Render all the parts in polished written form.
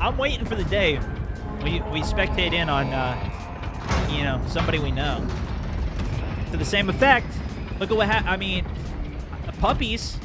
I'm waiting for the day we spectate in on, you know, somebody we know. To the same effect, look at what I mean, Puppies,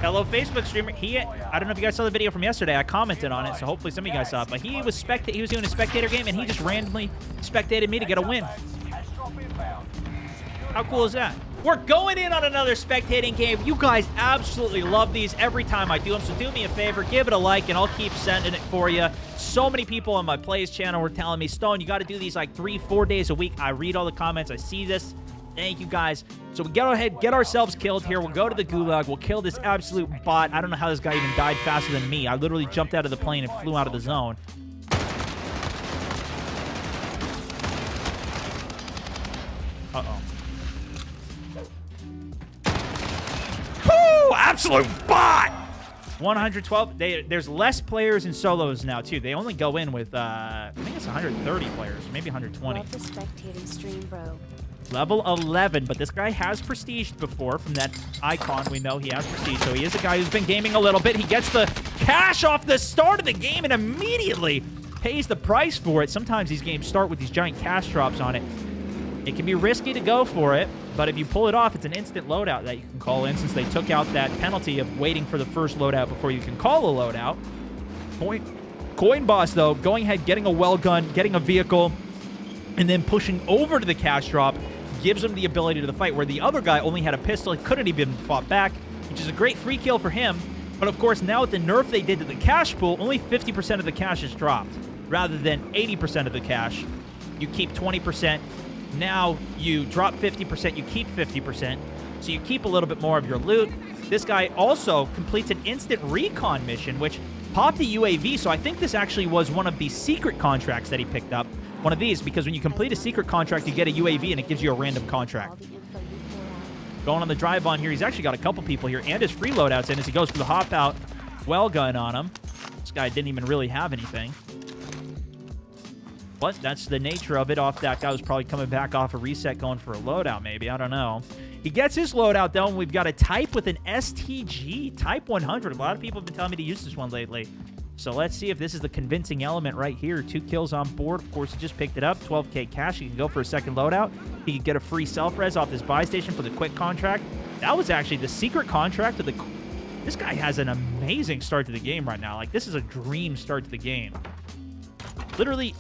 fellow Facebook streamer, I don't know if you guys saw the video from yesterday. I commented on it, so hopefully some of you guys saw it. But he was doing a spectator game, and he just randomly spectated me to get a win. How cool is that? We're going in on another spectating game. You guys absolutely love these every time I do them, so do me a favor, give it a like, and I'll keep sending it for you. So many people on my Plays channel were telling me, Stone, you got to do these like 3-4 days a week. I read all the comments. I see this. Thank you, guys. So we go ahead, get ourselves killed here. We'll go to the gulag. We'll kill this absolute bot. I don't know how this guy even died faster than me. I literally jumped out of the plane and flew out of the zone. Uh-oh. Woo! Absolute bot! 112. There's less players in solos now, too. They only go in with, I think it's 130 players, maybe 120. Love the spectating stream, bro. Level 11, but this guy has prestige before. From that icon, we know he has prestige, so he is a guy who's been gaming a little bit. He gets the cash off the start of the game and immediately pays the price for it. Sometimes these games start with these giant cash drops on it. It can be risky to go for it, but if you pull it off, it's an instant loadout that you can call in, since they took out that penalty of waiting for the first loadout before you can call a loadout. Coin Boss, though, going ahead, getting a well gun, getting a vehicle, and then pushing over to the cash drop gives him the ability to the fight, where the other guy only had a pistol. He couldn't even fought back, which is a great free kill for him. But, of course, now with the nerf they did to the cash pool, only 50% of the cash is dropped, rather than 80% of the cash. You keep 20%. Now you drop 50%, you keep 50%. So you keep a little bit more of your loot. This guy also completes an instant recon mission, which popped the UAV. So I think this actually was one of the secret contracts that he picked up. One of these, because when you complete a secret contract, you get a UAV and it gives you a random contract. Going on the drive on here, he's actually got a couple people here and his free loadouts in as he goes for the hop out well gun on him. This guy didn't even really have anything. But that's the nature of it. Off that guy was probably coming back off a reset going for a loadout maybe. I don't know. He gets his loadout though, and we've got a Type with an STG. Type 100. A lot of people have been telling me to use this one lately. So let's see if this is the convincing element right here. 2 kills on board. Of course, he just picked it up. 12K cash. He can go for a second loadout. He can get a free self-res off this buy station for the quick contract. That was actually the secret contract of the... This guy has an amazing start to the game right now. Like, this is a dream start to the game. Literally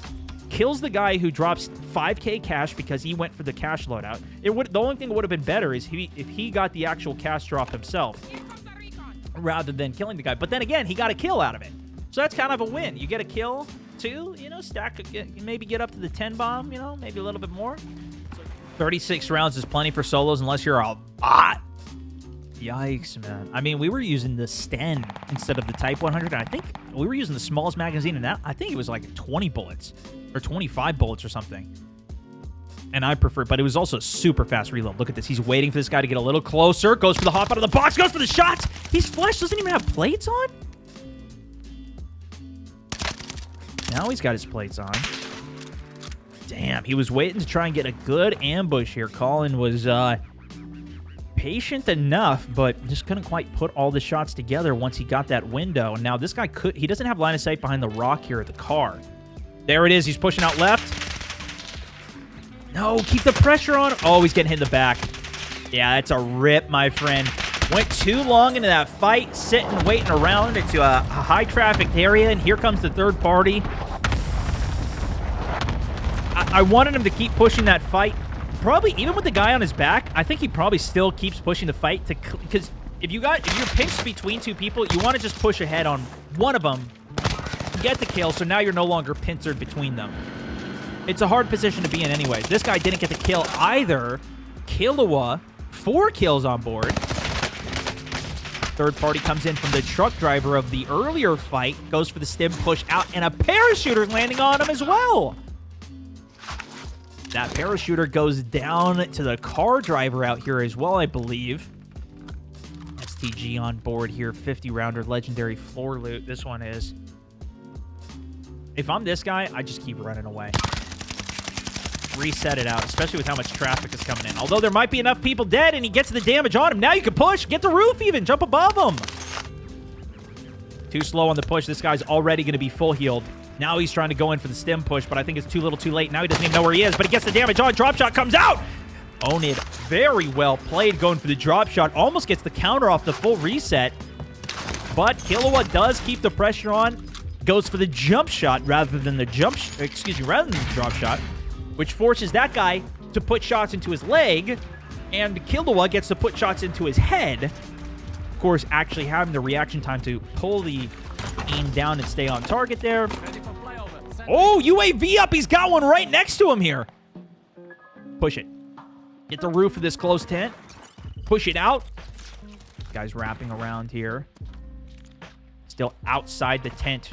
kills the guy who drops 5K cash because he went for the cash loadout. The only thing that would have been better is if he got the actual cash drop himself rather than killing the guy. But then again, he got a kill out of it. So that's kind of a win. You get a kill, too, you know, stack, maybe get up to the 10 bomb, you know, maybe a little bit more. 36 rounds is plenty for solos unless you're a bot. Yikes, man. I mean, we were using the Sten instead of the Type 100. I think we were using the smallest magazine, and that I think it was like 20 bullets or 25 bullets or something. And I prefer, but it was also super fast reload. Look at this. He's waiting for this guy to get a little closer. Goes for the hop out of the box. Goes for the shots. He's flushed. Doesn't even have plates on. Now he's got his plates on. Damn, he was waiting to try and get a good ambush here. Colin was patient enough, but just couldn't quite put all the shots together once he got that window. And now this guy he doesn't have line of sight behind the rock here at the car. There it is. He's pushing out left. No, keep the pressure on. Oh, he's getting hit in the back. Yeah, that's a rip, my friend. Went too long into that fight, sitting, waiting around into a high-trafficked area, and here comes the third party. I wanted him to keep pushing that fight. Probably, even with the guy on his back, I think he probably still keeps pushing the fight because if you're pinched between two people, you want to just push ahead on one of them, get the kill, so now you're no longer pincered between them. It's a hard position to be in anyways. This guy didn't get the kill either. Killua, 4 kills on board. Third party comes in from the truck driver of the earlier fight, goes for the stim push out, and a parachuter landing on him as well. That parachuter goes down to the car driver out here as well, I believe. STG on board here, 50-rounder legendary floor loot. This one is. If I'm this guy, I just keep running away. Reset it out, especially with how much traffic is coming in. Although there might be enough people dead and he gets the damage on him. Now you can push, get the roof even, jump above him. Too slow on the push. This guy's already going to be full healed. Now he's trying to go in for the stim push, but I think it's too little too late. Now he doesn't even know where he is, but he gets the damage on. Drop shot comes out. Own it. Very well played going for the drop shot. Almost gets the counter off the full reset. But Killua does keep the pressure on. Goes for the jump shot rather than the rather than the drop shot, which forces that guy to put shots into his leg, and Killua gets to put shots into his head. Of course, actually having the reaction time to pull the aim down and stay on target there. Oh, UAV up. He's got one right next to him here. Push it. Get the roof of this close tent. Push it out. Guy's wrapping around here. Still outside the tent.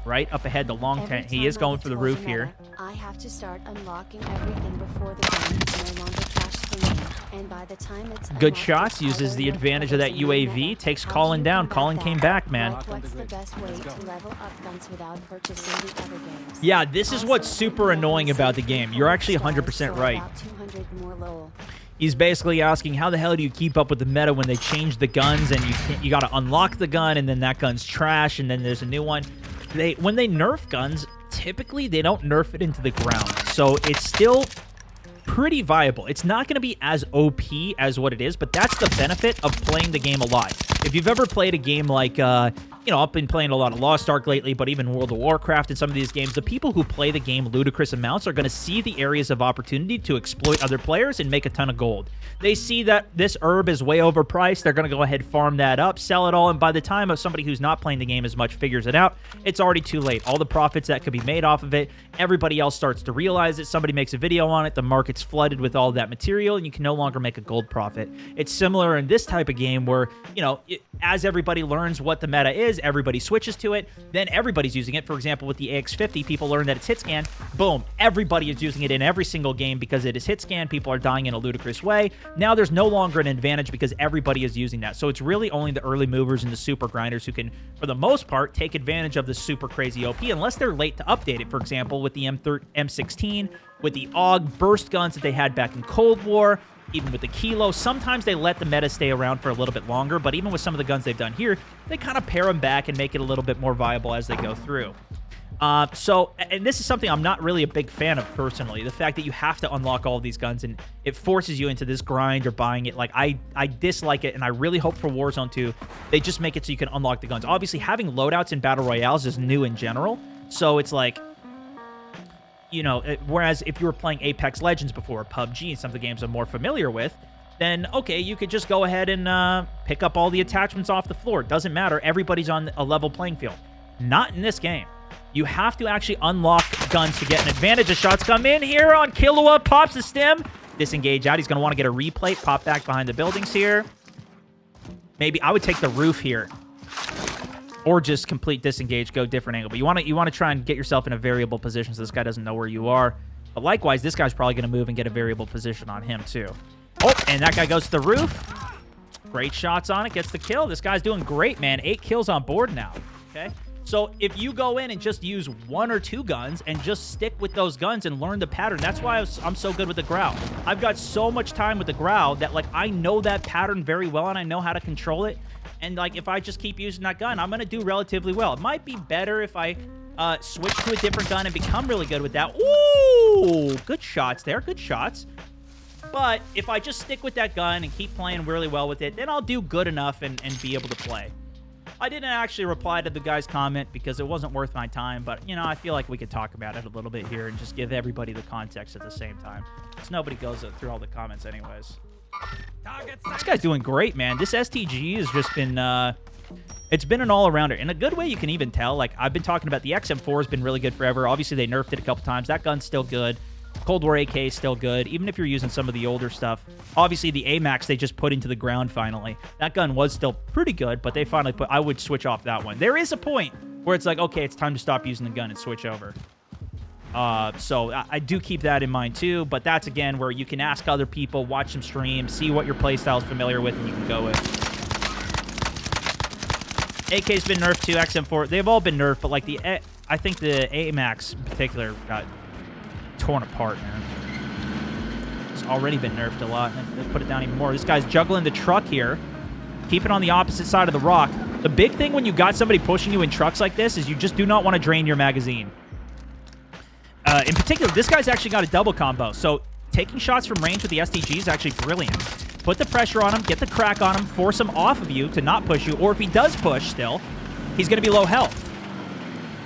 Right up ahead, the long tent. He is going for the roof here. I have to start unlocking everything before the game is no longer cached for me. And by the time it's good shots, uses the advantage of that UAV, takes Colin down. Colin came back, man. What's the best way to level up guns without purchasing the other games? Yeah, this is what's super annoying about the game. You're actually 100% right. He's basically asking, how the hell do you keep up with the meta when they change the guns and you got to unlock the gun and then that gun's trash and then there's a new one? When they nerf guns, typically they don't nerf it into the ground. So it's still pretty viable. It's not going to be as OP as what it is, but that's the benefit of playing the game a lot. If you've ever played a game like, you know, I've been playing a lot of Lost Ark lately, but even World of Warcraft and some of these games, the people who play the game ludicrous amounts are going to see the areas of opportunity to exploit other players and make a ton of gold. They see that this herb is way overpriced. They're going to go ahead, farm that up, sell it all, and by the time of somebody who's not playing the game as much figures it out, it's already too late. All the profits that could be made off of it, everybody else starts to realize it. Somebody makes a video on it, the market's flooded with all that material, and you can no longer make a gold profit. It's similar in this type of game where, you know, as everybody learns what the meta is, everybody switches to it, then everybody's using it. For example, with the AX50, people learn that it's hit scan. Boom, everybody is using it in every single game because it is hit scan. People are dying in a ludicrous way. Now there's no longer an advantage because everybody is using that. So it's really only the early movers and the super grinders who can, for the most part, take advantage of the super crazy OP unless they're late to update it. For example, with the M16, with the AUG burst guns that they had back in Cold War, even with the Kilo, sometimes they let the meta stay around for a little bit longer, but even with some of the guns they've done here, they kind of pare them back and make it a little bit more viable as they go through. And this is something I'm not really a big fan of personally, the fact that you have to unlock all of these guns and it forces you into this grind or buying it. Like, I dislike it, and I really hope for Warzone 2, they just make it so you can unlock the guns. Obviously, having loadouts in Battle Royales is new in general, so it's like, you know, whereas if you were playing Apex Legends before, PUBG, some of the games I'm more familiar with, then, okay, you could just go ahead and pick up all the attachments off the floor. It doesn't matter. Everybody's on a level playing field. Not in this game. You have to actually unlock guns to get an advantage. The shots come in here on Killua. Pops the stim. Disengage out. He's going to want to get a replay. Pop back behind the buildings here. Maybe I would take the roof here. Or just complete disengage, go different angle. But you want to try and get yourself in a variable position so this guy doesn't know where you are. But likewise, this guy's probably going to move and get a variable position on him too. Oh, and that guy goes to the roof. Great shots on it, gets the kill. This guy's doing great, man. 8 kills on board now. Okay, so if you go in and just use 1 or 2 guns and just stick with those guns and learn the pattern, that's why I'm so good with the Growl. I've got so much time with the Growl that, like, I know that pattern very well and I know how to control it. And, like, if I just keep using that gun, I'm going to do relatively well. It might be better if I switch to a different gun and become really good with that. Ooh, good shots there. Good shots. But if I just stick with that gun and keep playing really well with it, then I'll do good enough and be able to play. I didn't actually reply to the guy's comment because it wasn't worth my time. But, you know, I feel like we could talk about it a little bit here and just give everybody the context at the same time. Because nobody goes through all the comments anyways. This guy's doing great, man. This STG has just been, it's been an all-arounder. In a good way, you can even tell. Like, I've been talking about the XM4 has been really good forever. Obviously, they nerfed it a couple times. That gun's still good. Cold War AK is still good, even if you're using some of the older stuff. Obviously, the AMAX they just put into the ground finally. That gun was still pretty good, but they finally put... I would switch off that one. There is a point where it's like, okay, it's time to stop using the gun and switch over. So I do keep that in mind too, but that's again where you can ask other people, watch some streams, see what your playstyle is familiar with, and you can go with. AK's been nerfed too, XM4, they've all been nerfed, but like I think the AMAX in particular got torn apart, man. It's already been nerfed a lot, and they put it down even more. This guy's juggling the truck here, keep it on the opposite side of the rock. The big thing when you got somebody pushing you in trucks like this is you just do not want to drain your magazine. In particular, this guy's actually got a double combo, so taking shots from range with the STG is actually brilliant. Put the pressure on him, get the crack on him, force him off of you to not push you, or if he does push still, he's going to be low health.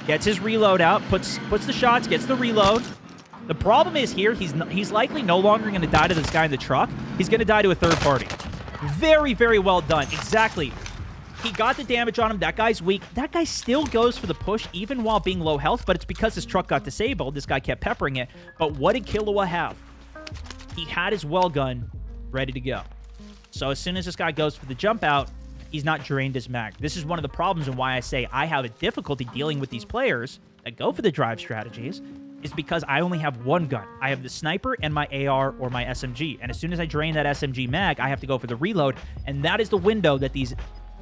Gets his reload out, puts the shots, gets the reload. The problem is here, he's likely no longer going to die to this guy in the truck. He's going to die to a third party. Very, very well done. Exactly. He got the damage on him. That guy's weak. That guy still goes for the push even while being low health, but it's because his truck got disabled. This guy kept peppering it. But what did Killua have? He had his well gun ready to go. So as soon as this guy goes for the jump out, he's not drained his mag. This is one of the problems and why I say I have a difficulty dealing with these players that go for the drive strategies is because I only have one gun. I have the sniper and my AR or my SMG. And as soon as I drain that SMG mag, I have to go for the reload. And that is the window that these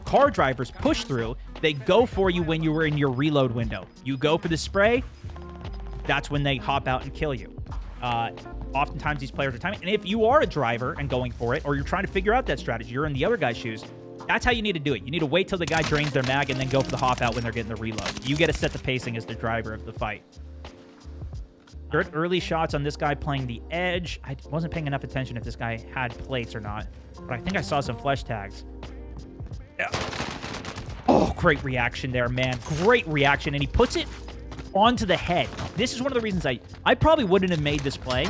car drivers push through. They go for you when you were in your reload window. You go for the spray, that's when they hop out and kill you. Oftentimes these players are timing. And if you are a driver and going for it, or you're trying to figure out that strategy, you're in the other guy's shoes, that's how you need to do it. You need to wait till the guy drains their mag and then go for the hop out when they're getting the reload. You get to set the pacing as the driver of the fight. Good early shots on this guy playing the edge. I wasn't paying enough attention if this guy had plates or not, but I think I saw some flesh tags. Yeah. Oh, great reaction there, man. Great reaction. And he puts it onto the head. This is one of the reasons I probably wouldn't have made this play.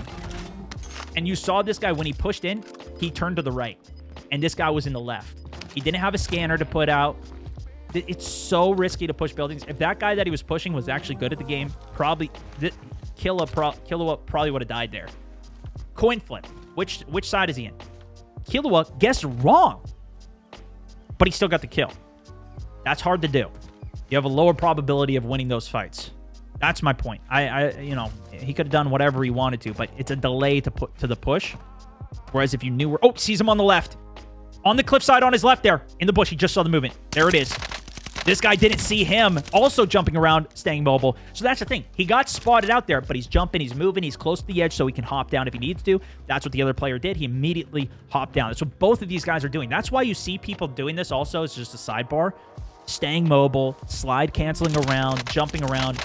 And you saw this guy when he pushed in, he turned to the right. And this guy was in the left. He didn't have a scanner to put out. It's so risky to push buildings. If that guy that he was pushing was actually good at the game, probably Killua probably would have died there. Coin flip. Which side is he in? Killua guessed wrong. But he still got the kill. That's hard to do. You have a lower probability of winning those fights. That's my point. You know, he could have done whatever he wanted to, but it's a delay to put to the push. Whereas if you knew where... Oh, sees him on the left. On the cliffside on his left there. In the bush. He just saw the movement. There it is. This guy didn't see him. Also jumping around, staying mobile. So that's the thing. He got spotted out there, but he's jumping, he's moving, he's close to the edge so he can hop down if he needs to. That's what the other player did. He immediately hopped down. That's what both of these guys are doing. That's why you see people doing this also. It's just a sidebar. Staying mobile, slide canceling around, jumping around.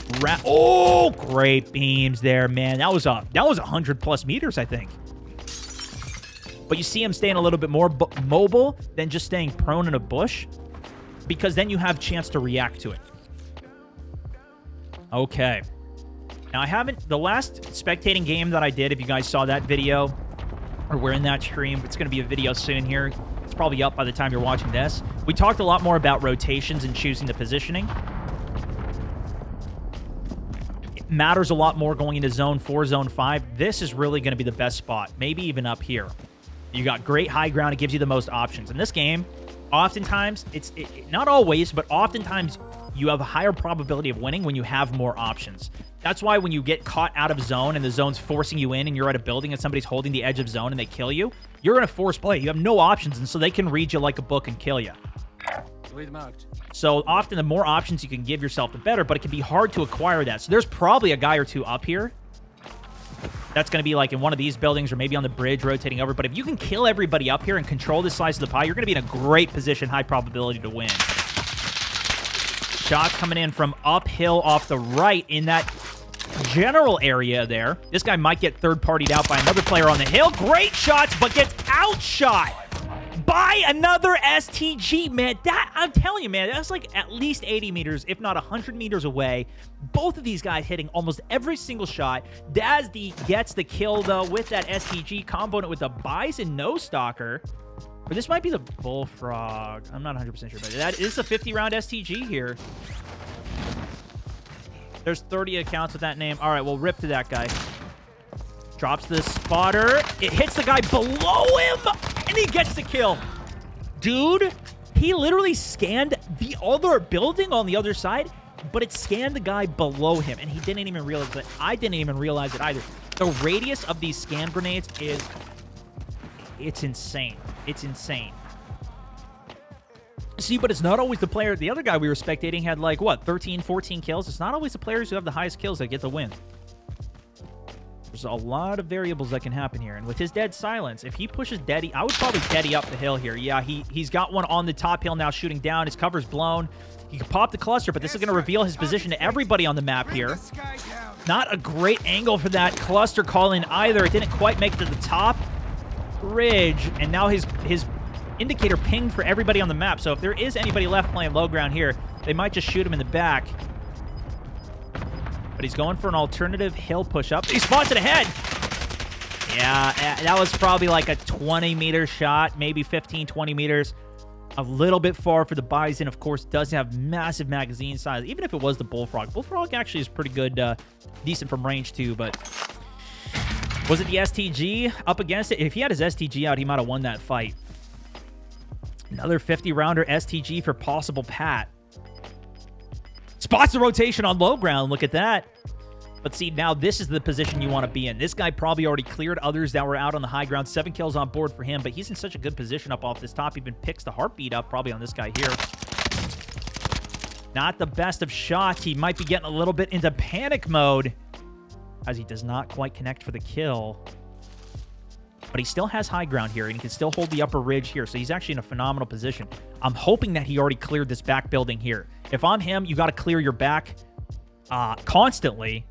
Oh, great beams there, man. That was 100+ meters, I think. But you see him staying a little bit more mobile than just staying prone in a bush, because then you have a chance to react to it. Okay. Now, the last spectating game that I did, if you guys saw that video, or we're in that stream, it's going to be a video soon here. It's probably up by the time you're watching this. We talked a lot more about rotations and choosing the positioning. It matters a lot more going into Zone 4, Zone 5. This is really going to be the best spot, maybe even up here. You got great high ground. It gives you the most options. In this game, oftentimes, not always, but oftentimes you have a higher probability of winning when you have more options. That's why when you get caught out of zone and the zone's forcing you in and you're at a building and somebody's holding the edge of zone and they kill you, you're in a forced play. You have no options, and so they can read you like a book and kill you. So often the more options you can give yourself, the better, but it can be hard to acquire that. So there's probably a guy or two up here that's going to be like in one of these buildings or maybe on the bridge rotating over. But if you can kill everybody up here and control this slice of the pie, you're going to be in a great position, high probability to win. Shot coming in from uphill off the right in that general area there. This guy might get third-partied out by another player on the hill. Great shots, but gets outshot by another STG, man. That, I'm telling you, man, that's like at least 80 meters, if not 100 meters away. Both of these guys hitting almost every single shot. Dazdy gets the kill, though, with that STG, comboing it with the Bison No Stalker. Or this might be the Bullfrog. I'm not 100% sure, but that is a 50-round STG here. There's 30 accounts with that name. All right, we'll rip to that guy. Drops the spotter. It hits the guy below him, and he gets the kill. Dude, he literally scanned the other building on the other side, but it scanned the guy below him, and he didn't even realize it. I didn't even realize it either. The radius of these scan grenades is... it's insane. It's insane. See, but it's not always the player. The other guy we were spectating had like, what, 13, 14 kills? It's not always the players who have the highest kills that get the win. There's a lot of variables that can happen here. And with his dead silence, if he pushes Deddy, I would probably Deddy up the hill here. Yeah, he's got one on the top hill now shooting down. His cover's blown. He could pop the cluster, but this is going to reveal his position to everybody on the map here. Not a great angle for that cluster call in either. It didn't quite make it to the top ridge, and now his indicator pinged for everybody on the map. So if there is anybody left playing low ground here, they might just shoot him in the back. But he's going for an alternative hill push-up. He spots it ahead. Yeah, that was probably like a 20-meter shot, maybe 15, 20 meters. A little bit far for the Bison. Of course, does have massive magazine size, even if it was the Bullfrog. Bullfrog actually is pretty good, decent from range too, but was it the STG up against it? If he had his STG out, he might have won that fight. Another 50-rounder STG for possible Pat. Spots the rotation on low ground. Look at that. But see, now this is the position you want to be in. This guy probably already cleared others that were out on the high ground. 7 kills on board for him, but he's in such a good position up off this top. Even picks the heartbeat up probably on this guy here. Not the best of shots. He might be getting a little bit into panic mode as he does not quite connect for the kill. But he still has high ground here, and he can still hold the upper ridge here. So he's actually in a phenomenal position. I'm hoping that he already cleared this back building here. If I'm him, you got to clear your back constantly.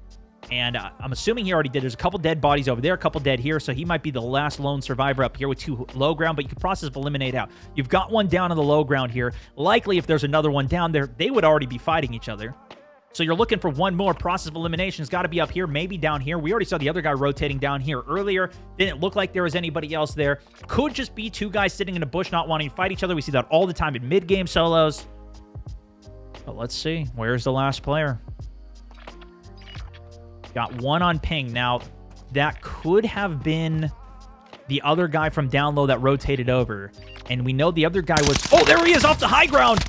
And I'm assuming he already did. There's a couple dead bodies over there, a couple dead here. So he might be the last lone survivor up here with 2 low ground. But you can process of eliminate out. You've got one down on the low ground here. Likely, if there's another one down there, they would already be fighting each other. So you're looking for one more. Process of elimination has got to be up here, maybe down here. We already saw the other guy rotating down here earlier. Didn't look like there was anybody else there. Could just be 2 guys sitting in a bush not wanting to fight each other. We see that all the time in mid-game solos. But let's see. Where's the last player? Got 1 on ping. Now, that could have been the other guy from down low that rotated over. And we know the other guy was... Oh, there he is off the high ground.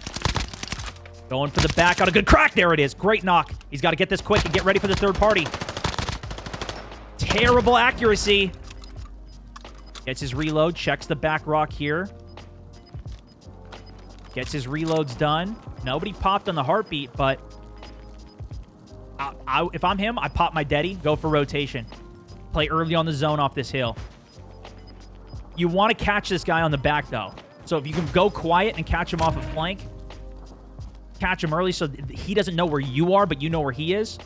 Going for the back on a good crack. There it is. Great knock. He's got to get this quick and get ready for the third party. Terrible accuracy. Gets his reload. Checks the back rock here. Gets his reloads done. Nobody popped on the heartbeat, but if I'm him, I pop my Deddy. Go for rotation. Play early on the zone off this hill. You want to catch this guy on the back, though. So if you can go quiet and catch him off a flank, catch him early so he doesn't know where you are, but you know where he is.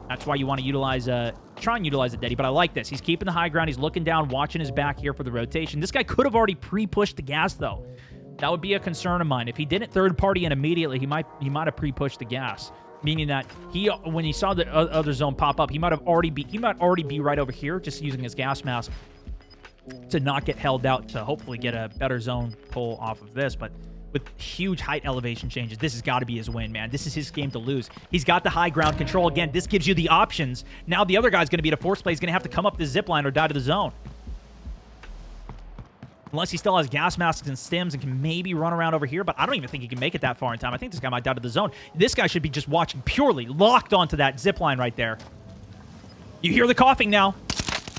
That's why you want to utilize try and utilize the Deddy. But I like this. He's keeping the high ground. He's looking down, watching his back here for the rotation. This guy could have already pre-pushed the gas, though. That would be a concern of mine. If he didn't third party in immediately, he might have pre-pushed the gas. Meaning that when he saw the other zone pop up, he might already be right over here, just using his gas mask to not get held out, to hopefully get a better zone pull off of this. But with huge height elevation changes, this has got to be his win, man. This is his game to lose. He's got the high ground control. Again, this gives you the options. Now the other guy's going to be at a force play. He's going to have to come up the zip line or die to the zone. Unless he still has gas masks and stims and can maybe run around over here. But I don't even think he can make it that far in time. I think this guy might die to the zone. This guy should be just watching purely, locked onto that zip line right there. You hear the coughing now.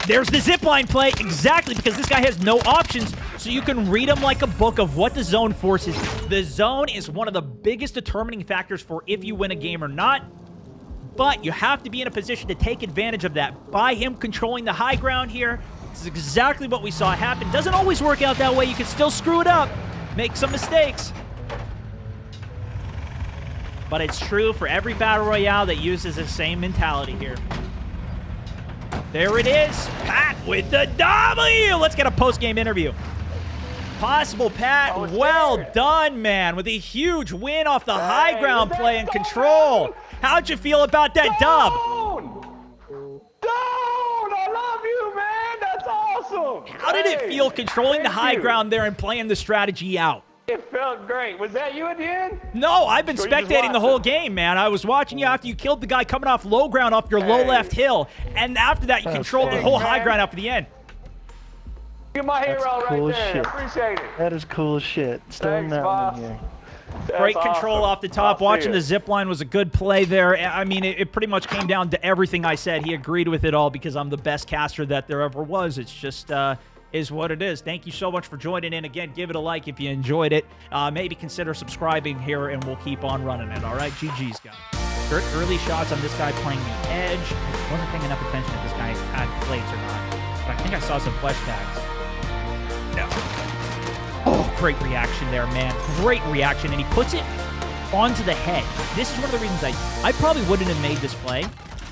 There's the zip line play. Exactly, because this guy has no options. So you can read him like a book of what the zone forces. The zone is one of the biggest determining factors for if you win a game or not. But you have to be in a position to take advantage of that. By him controlling the high ground here, this is exactly what we saw happen. Doesn't always work out that way. You can still screw it up. Make some mistakes. But it's true for every Battle Royale that uses the same mentality here. There it is. Pat with the W. Let's get a post-game interview. Possible Pat. Well done, man. With a huge win off the high ground play and control. How'd you feel about that dub? I love you, man. That's awesome. How did it feel controlling the high ground there and playing the strategy out? It felt great. Was that you at the end? No, I've been spectating the whole game, man. I was watching you after you killed the guy coming off low ground off your low left hill. And after that, you controlled the whole high ground up to the end. You're my hero right there. Shit. Appreciate it. That is cool as shit. Stone Thanks, boss. Mountain Great control off the top. Watching the zip line was a good play there. I mean, it pretty much came down to everything I said. He agreed with it all because I'm the best caster that there ever was. It's just is what it is. Thank you so much for joining in. Again, give it a like if you enjoyed it. Maybe consider subscribing here, and we'll keep on running it. All right? GG's, guys. Early shots on this guy playing the edge. I wasn't paying enough attention if this guy had plates or not. But I think I saw some flesh tags. No. Oh, great reaction there, man. Great reaction. And he puts it onto the head. This is one of the reasons I probably wouldn't have made this play